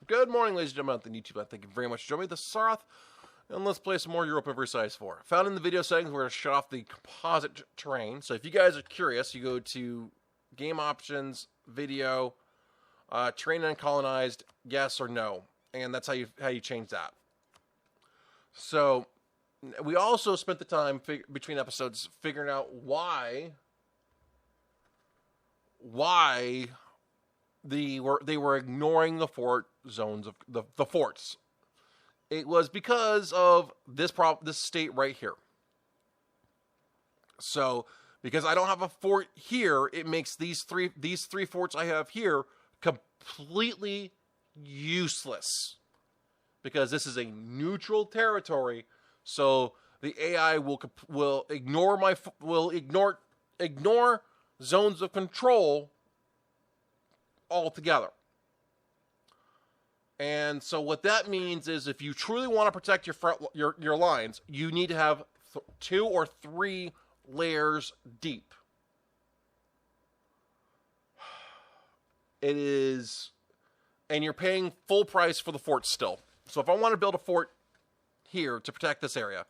Good morning, ladies and gentlemen, on the YouTube. Thank you very much for joining me, TheCiroth, and let's play some more Europa Universalis 4. Found in the video settings, we're going to shut off the composite terrain. So if you guys are curious, you go to Game Options, Video, Terrain Uncolonized, Yes or No, and that's how you change that. So we also spent the time between episodes figuring out why they were ignoring the fort zones of the forts. It was because of this state right here. So because I don't have a fort here, it makes these three forts I have here completely useless. Because this is a neutral territory, so the AI will ignore zones of control altogether. And so what that means is, if you truly want to protect your lines, you need to have 2 or 3 layers deep. It is, and you're paying full price for the fort still. So if I want to build a fort here to protect this area,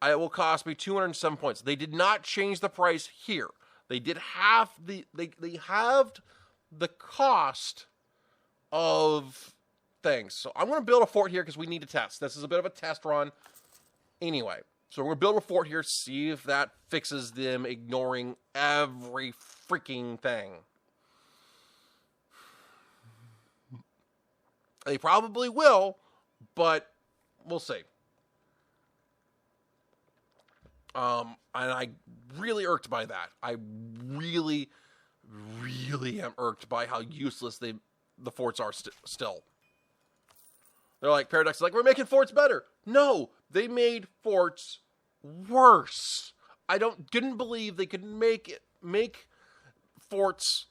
it will cost me 207 points. They did not change the price here. They did have they halved the cost of things. So I'm going to build a fort here because we need to test. This is a bit of a test run anyway. So we're going to build a fort here, see if that fixes them ignoring every freaking thing. They probably will, but we'll see. And I really irked by that. I really am irked by how useless the forts are still. They're like, Paradox is like, we're making forts better. No, they made forts worse. I didn't believe they could make forts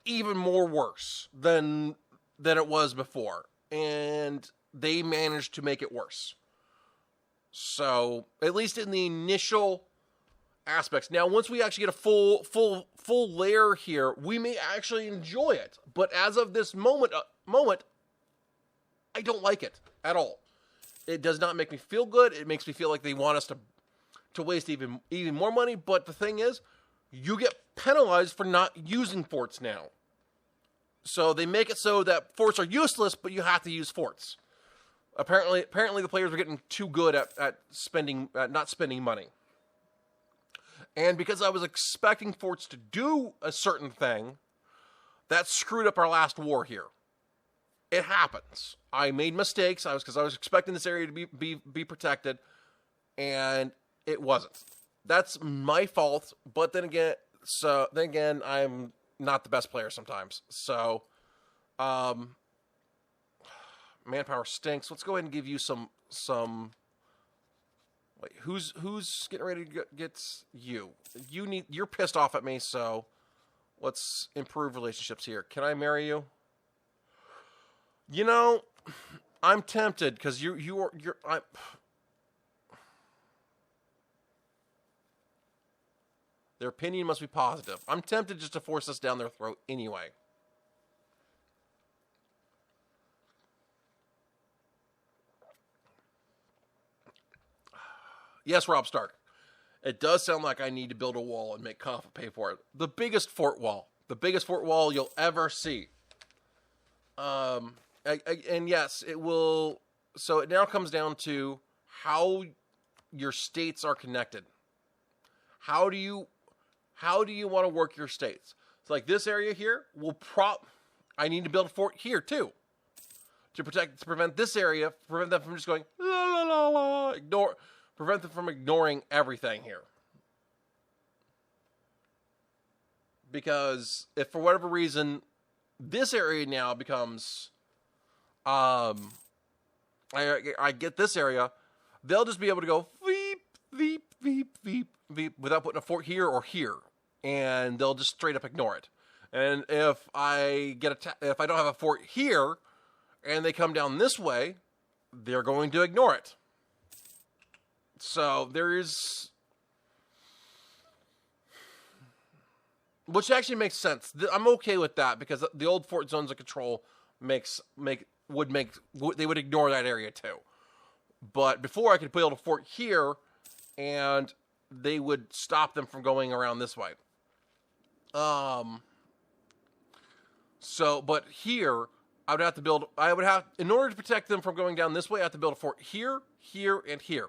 even more worse than it was before. And they managed to make it worse. So, at least in the initial aspects. Now, once we actually get a full layer here, we may actually enjoy it. But as of this moment, I don't like it at all. It does not make me feel good. It makes me feel like they want us to waste even more money. But the thing is, you get penalized for not using forts now. So they make it so that forts are useless, but you have to use forts. Apparently the players were getting too good at not spending money. And because I was expecting forts to do a certain thing, that screwed up our last war here. It happens. I made mistakes. Because I was expecting this area to be protected, and it wasn't. That's my fault. But then again, I'm not the best player sometimes. So, manpower stinks. Let's go ahead and give you some. Wait, who's getting ready to get you? You're pissed off at me, so let's improve relationships here. Can I marry you? You know, I'm tempted because their opinion must be positive. I'm tempted just to force this down their throat anyway. Yes, Rob Stark. It does sound like I need to build a wall and make Kaffa pay for it. The biggest fort wall. The biggest fort wall you'll ever see. And yes, it will. So it now comes down to how your states are connected. How do you want to work your states? So like this area here I need to build a fort here too. To prevent this area, prevent them from just going la la la la, prevent them from ignoring everything here. Because if for whatever reason this area now becomes I get this area, they'll just be able to go veep, veep, veep, veep, veep without putting a fort here or here. And they'll just straight up ignore it. And if I if I don't have a fort here and they come down this way, they're going to ignore it. So there is, which actually makes sense. I'm okay with that because the old fort zones of control make they would ignore that area too. But before I could build a fort here, and they would stop them from going around this way. So, but here, I would have, in order to protect them from going down this way, I have to build a fort here, here, and here.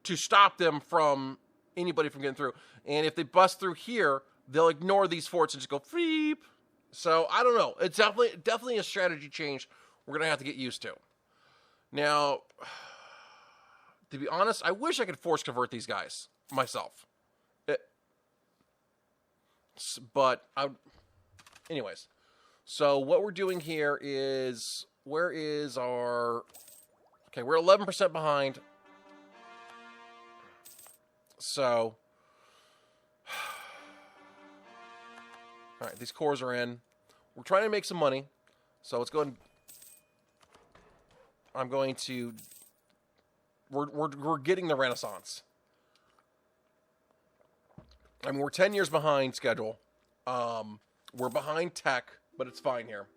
To stop them from, anybody from getting through. And if they bust through here, they'll ignore these forts and just go, freep. So, I don't know. It's definitely a strategy change we're going to have to get used to. Now, to be honest, I wish I could force convert these guys myself. Anyways. So what we're doing here is, where is our... Okay, we're 11% behind. So... Alright, these cores are in. We're trying to make some money. So let's go ahead and... I'm going to... We're getting the Renaissance. I mean, we're 10 years behind schedule. We're behind tech, but it's fine here.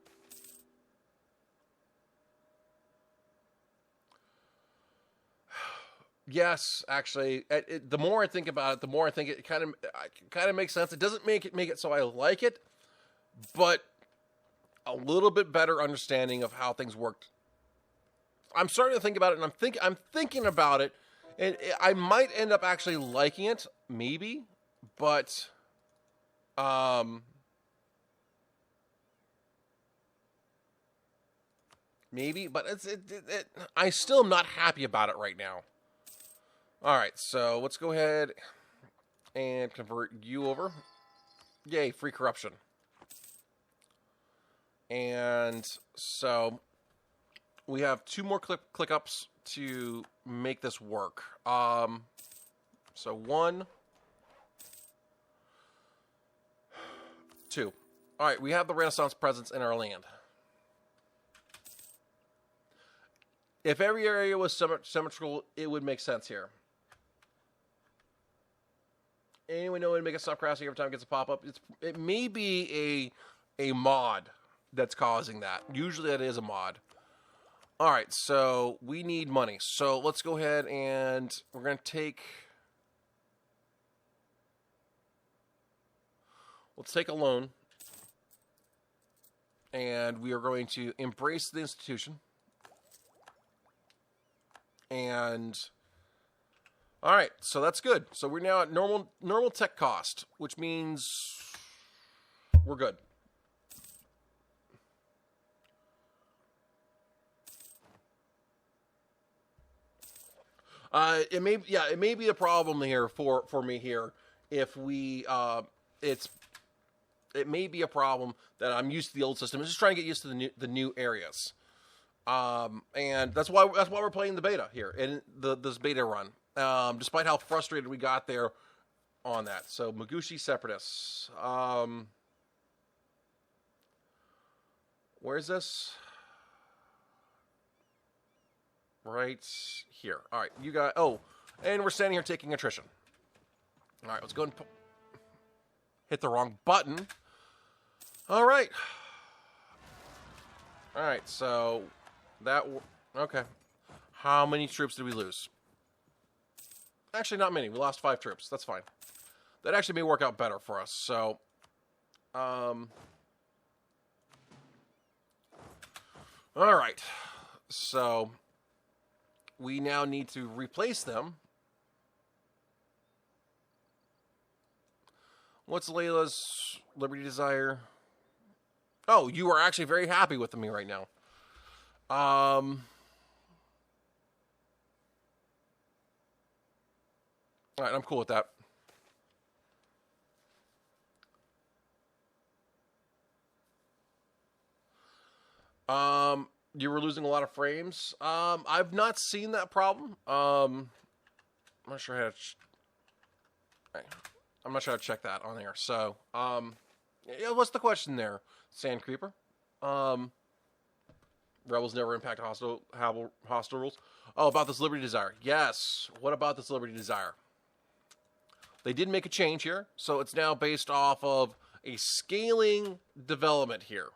Yes, actually, the more I think about it, the more I think it kind of makes sense. It doesn't make it so I like it, but a little bit better understanding of how things worked. I'm starting to think about it, and I'm thinking about it, and I might end up actually liking it, maybe, but maybe, but I still am not happy about it right now. All right, so let's go ahead and convert you over. Yay, free corruption. And so we have 2 more click ups to make this work. So 1, 2. All right, we have the Renaissance presence in our land. If every area was symmetrical, it would make sense here. Anyone know when to make it stop crashing every time it gets a pop-up? It may be a mod that's causing that. Usually that is a mod. All right, so we need money. So let's go ahead and we're going to take... Let's take a loan. And we are going to embrace the institution. And... All right, so that's good. So we're now at normal tech cost, which means we're good. It may be a problem here for me here if we it may be a problem that I'm used to the old system. I'm just trying to get used to the new areas. And that's why we're playing the beta here in this beta run. Despite how frustrated we got there on that. So, Magushi Separatists. Where is this? Right here. All right, you got... Oh, and we're standing here taking attrition. All right, let's go and hit the wrong button. All right. All right, so that... Okay. How many troops did we lose? Actually, not many. We lost 5 troops. That's fine. That actually may work out better for us. So, all right. So, we now need to replace them. What's Layla's Liberty Desire? Oh, you are actually very happy with me right now. All right, I'm cool with that. You were losing a lot of frames. I've not seen that problem. I'm not sure how to... I'm not sure how to check that on there. So, yeah, what's the question there, Sand Creeper? Rebels never impact hostile rules. Oh, about this Liberty Desire. Yes. What about this Liberty Desire? They did make a change here, so it's now based off of a scaling development here.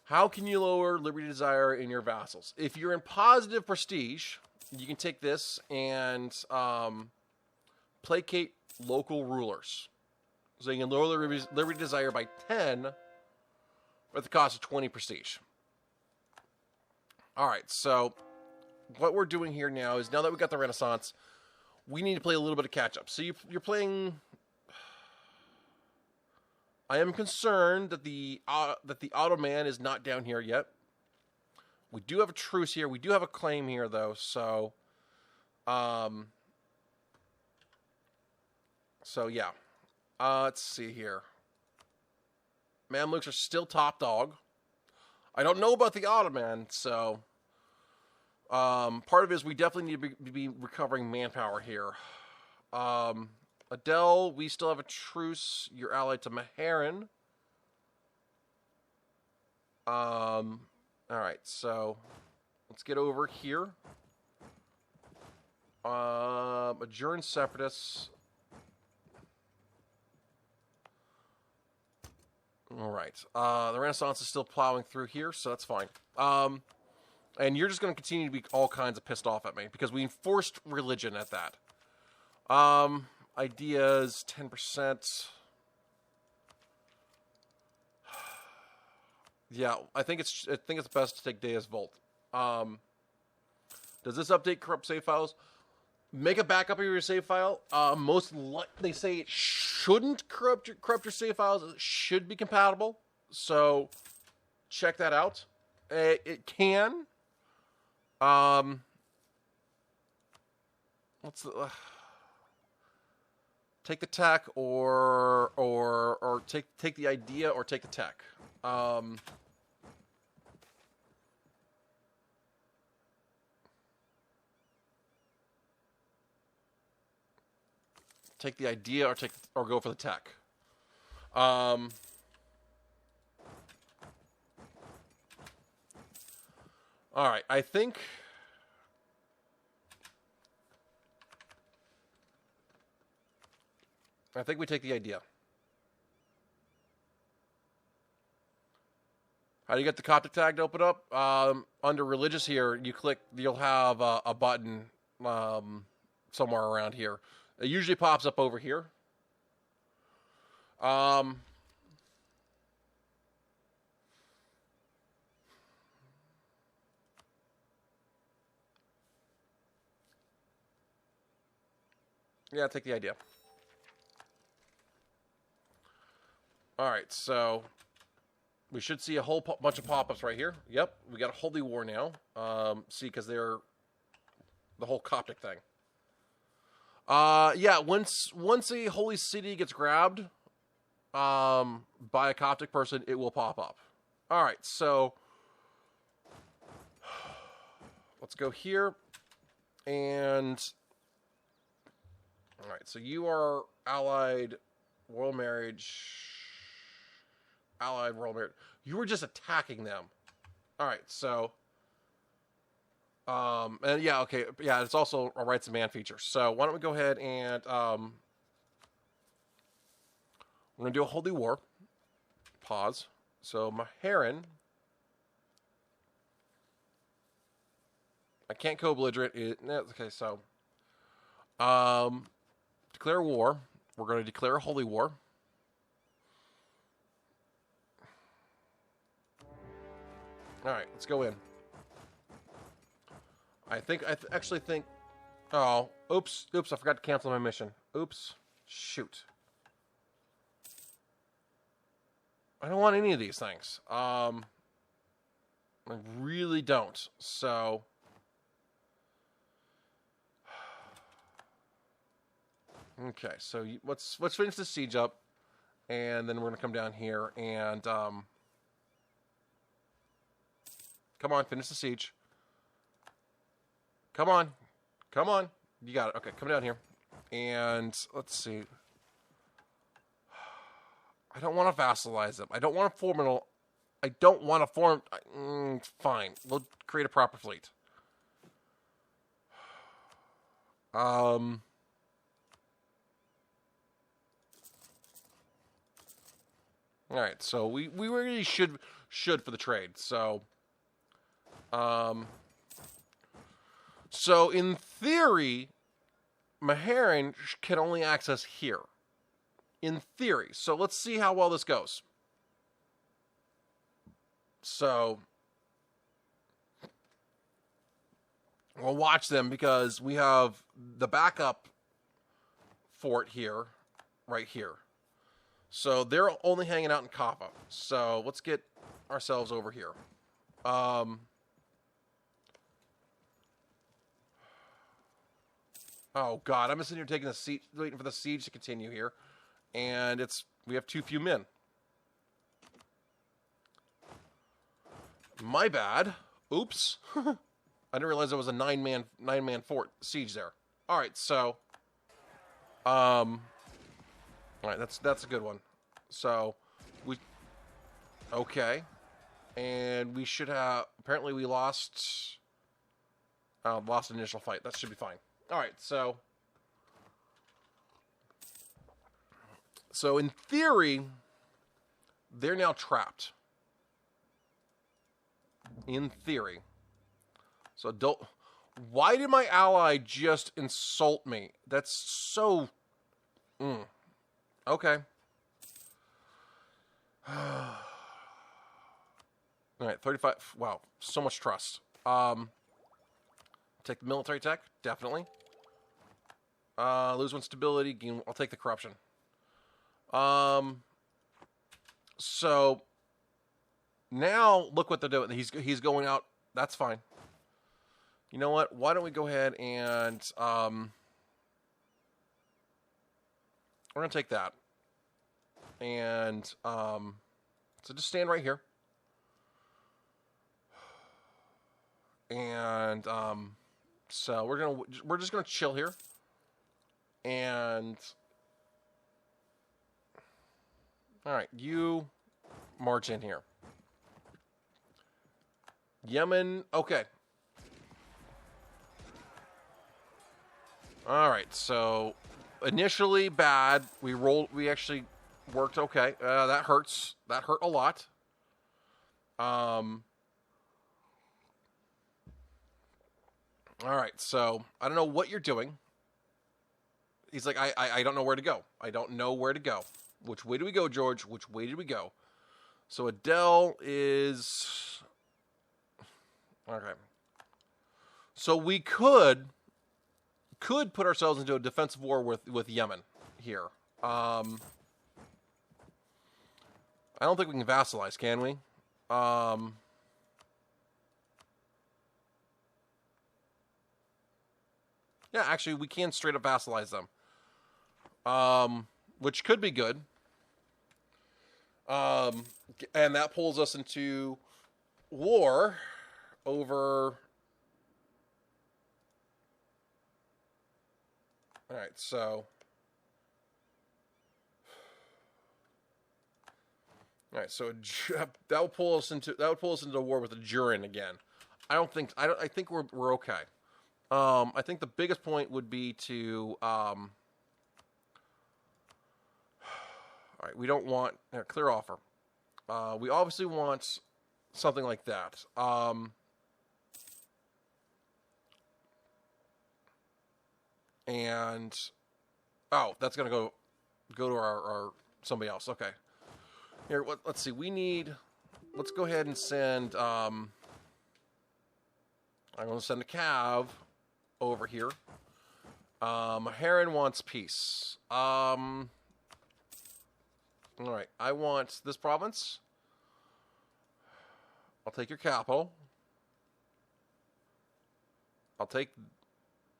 How can you lower liberty desire in your vassals? If you're in positive prestige, you can take this and placate local rulers. So you can lower the liberty desire by 10 at the cost of 20 prestige. All right, so what we're doing here now is, now that we got the Renaissance, we need to play a little bit of catch-up. So you're playing... I am concerned that the Ottoman is not down here yet. We do have a truce here. We do have a claim here, though. So yeah. Let's see here. Mamluks are still top dog. I don't know about the Ottoman, so part of it is we definitely need to be recovering manpower here. Adele, we still have a truce. You're allied to Maharan. All right, so let's get over here. Adjourn separatists. All right. The Renaissance is still plowing through here, so that's fine. And you're just going to continue to be all kinds of pissed off at me because we enforced religion at that. Ideas, 10%. Yeah, I think it's best to take Deus Volt. Does this update corrupt save files? Make a backup of your save file. They say it shouldn't corrupt your save files. It should be compatible. So check that out. It can. Take the tech or take the idea or take the tech. Take the idea or go for the tech. All right, I think we take the idea. How do you get the Coptic tag to open up? Under religious here, you'll have a button somewhere around here. It usually pops up over here. Yeah, take the idea. All right, so we should see a whole bunch of pop-ups right here. Yep, we got a holy war now. See, because they're the whole Coptic thing. Yeah, once a holy city gets grabbed by a Coptic person, it will pop up. All right, so let's go here. And all right, so you are allied royal marriage. Allied royal marriage. You were just attacking them. All right, so and yeah, okay, yeah, it's also a rights of man feature. So why don't we go ahead and we're gonna do a holy war. Pause. So Maharan, I can't co-belligerent it. Okay, so declare war. We're going to declare a holy war. All right, let's go in. I actually think. Oh, oops! I forgot to cancel my mission. Oops! Shoot! I don't want any of these things. I really don't. So. Okay, so let's finish the siege up, and then we're gonna come down here and come on, finish the siege. Come on, you got it. Okay, come down here, and let's see. I don't want to vassalize them. I don't want to form fine, we'll create a proper fleet. All right, so we really should for the trade. So, so in theory, Maharan can only access here. In theory. So let's see how well this goes. So we'll watch them because we have the backup fort here, right here. So they're only hanging out in Kappa. So let's get ourselves over here. Oh God, I'm sitting here taking the siege, waiting for the siege to continue here, and we have too few men. My bad. Oops. I didn't realize there was a nine man fort siege there. All right, so, all right, that's a good one. So, okay, and we should have. Apparently, we lost an initial fight. That should be fine. All right, so in theory, they're now trapped. In theory. So why did my ally just insult me? That's so... Okay. Alright, 35... Wow, so much trust. Take the military tech, definitely. Lose one stability, gain... I'll take the corruption. So... Now, look what they're doing. He's going out. That's fine. You know what? Why don't we go ahead and... we're going to take that. And, so just stand right here. And, so we're just going to chill here. And... Alright, you march in here. Yemen, okay. All right, so initially bad. We actually worked okay. That hurts. That hurt a lot. All right, so I don't know what you're doing. He's like, I don't know where to go. I don't know where to go. Which way do we go, George? Which way did we go? So Adele is... Okay. So we could put ourselves into a defensive war with Yemen here. I don't think we can vassalize, can we? Yeah, actually, we can straight up vassalize them. Which could be good. And that pulls us into war over... All right, so... All right, so that would pull us into a war with the Jurin again. I think we're okay. I think the biggest point would be to all right, we don't want clear offer. We obviously want something like that. And that's gonna go to our somebody else. Okay. Here, let's see. Let's go ahead and send. I'm going to send a cav over here. Heron wants peace. All right. I want this province. I'll take your capital.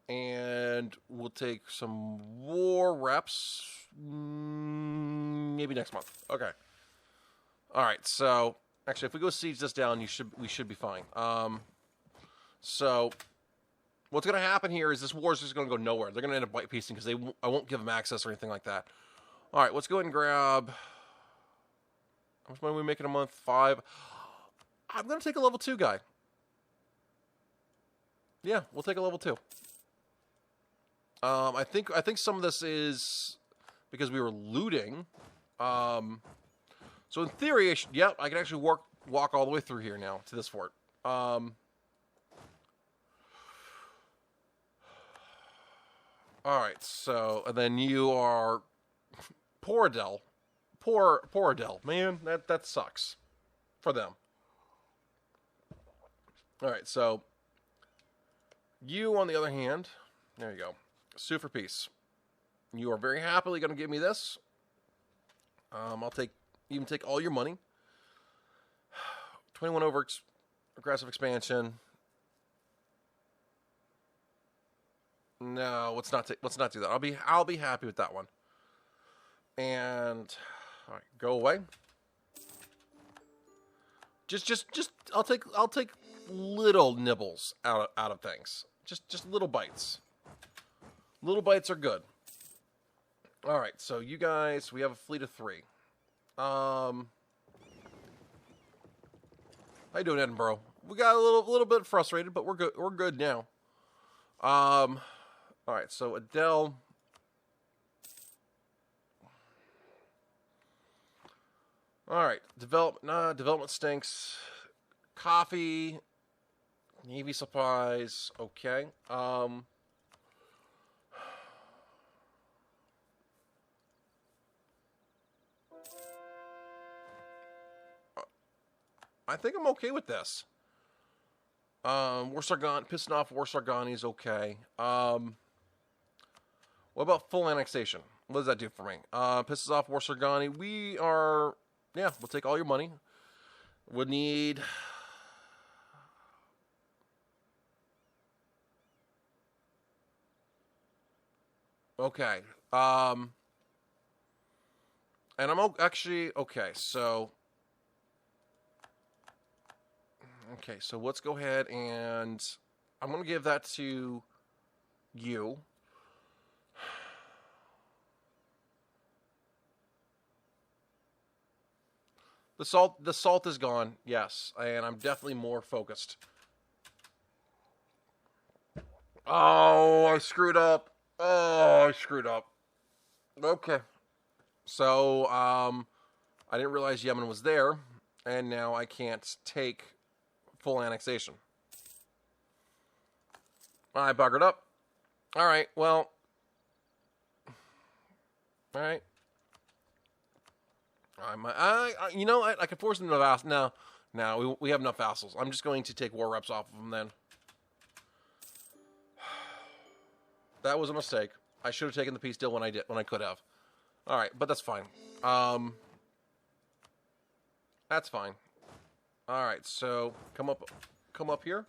And we'll take some war reps. Maybe next month. Okay. All right, so actually, if we go siege this down, we should be fine. So what's going to happen here is this war is just going to go nowhere. They're going to end up white piecing because I won't give them access or anything like that. All right, let's go ahead and grab. How much money are we making a month? 5. I'm going to take a level 2 guy. Yeah, we'll take a level 2. I think some of this is because we were looting. So in theory, yep, I can actually walk all the way through here now to this fort. All right, so and then you are poor Adele, poor Adele, man, that sucks for them. All right, so you on the other hand, there you go, sue for peace. You are very happily going to give me this. I'll even take all your money. 21 over aggressive expansion. No, let's not do that. I'll be happy with that one. And all right, go away. Just I'll take little nibbles out of things. Just little bites. Little bites are good. All right, so you guys, we have a fleet of 3. How you doing, Edinburgh? We got a little bit frustrated, but we're good. We're good now. All right, so Adele. All right, development stinks. Coffee, Navy supplies. Okay. I think I'm okay with this. Pissing off Warsargani is okay. What about full annexation? What does that do for me? Pisses off Warsargani. We'll take all your money. Would need... Okay. And I'm actually... Okay, so... Okay, so let's go ahead and I'm going to give that to you. The salt is gone, yes, and I'm definitely more focused. Oh, I screwed up. Okay. So, I didn't realize Yemen was there, and now I can't take full annexation. I buggered up. All right, well. All right. You know what? I can force them to vassal. No, we have enough vassals. I'm just going to take war reps off of them then. That was a mistake. I should have taken the peace deal when I could have. All right, but that's fine. That's fine. All right, so come up here,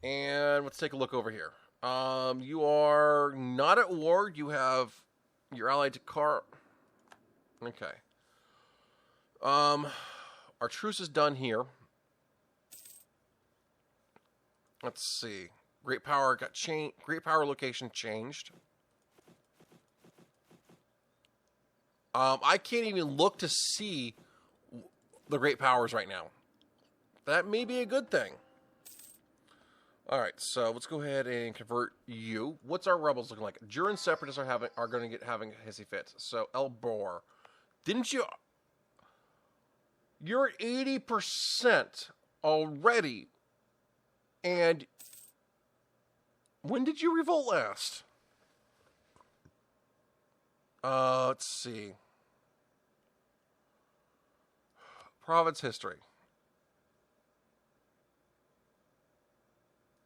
and let's take a look over here. You are not at war. You're allied to Car. Okay. Our truce is done here. Let's see. Great power got changed. Great power location changed. I can't even look to see the great powers right now. That may be a good thing. All right, so let's go ahead and convert you. What's our rebels looking like? Duran separatists are going to having a hissy fit. So El Bor, didn't you? You're 80% already, and when did you revolt last? Let's see. Province history.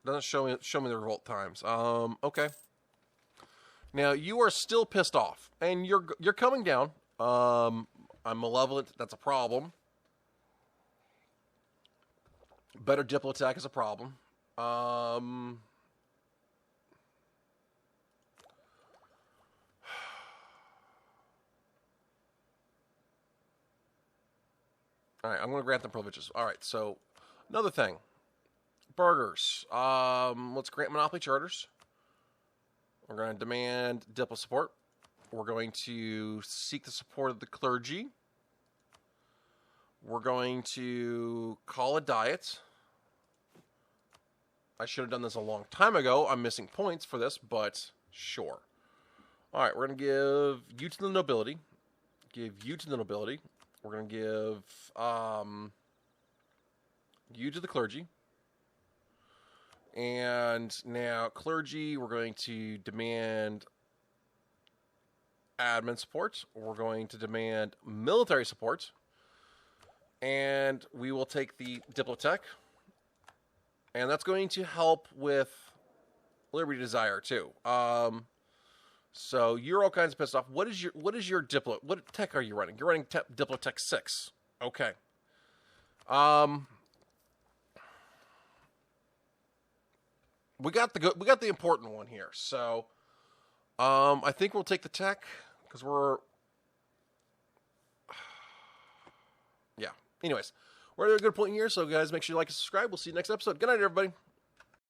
Doesn't show me the revolt times. Okay. Now you are still pissed off, and you're coming down. I'm malevolent. That's a problem. Better diplo attack is a problem. All right, I'm going to grant them privileges. All right, so another thing. Burgers. Let's grant monopoly charters. We're going to demand diplo support. We're going to seek the support of the clergy. We're going to call a diet. I should have done this a long time ago. I'm missing points for this, but sure. All right, we're going to give you to the nobility. Give you to the nobility. We're going to give you to the clergy. And now clergy, we're going to demand admin support. We're going to demand military support. And we will take the Diplotech. And that's going to help with Liberty Desire too. So you're all kinds of pissed off. What is your Diplo? What tech are you running? You're running Diplotech 6. Okay. We got the important one here. So I think we'll take the tech because we're yeah. Anyways, we're at a good point here. So guys, make sure you like and subscribe. We'll see you next episode. Good night, everybody.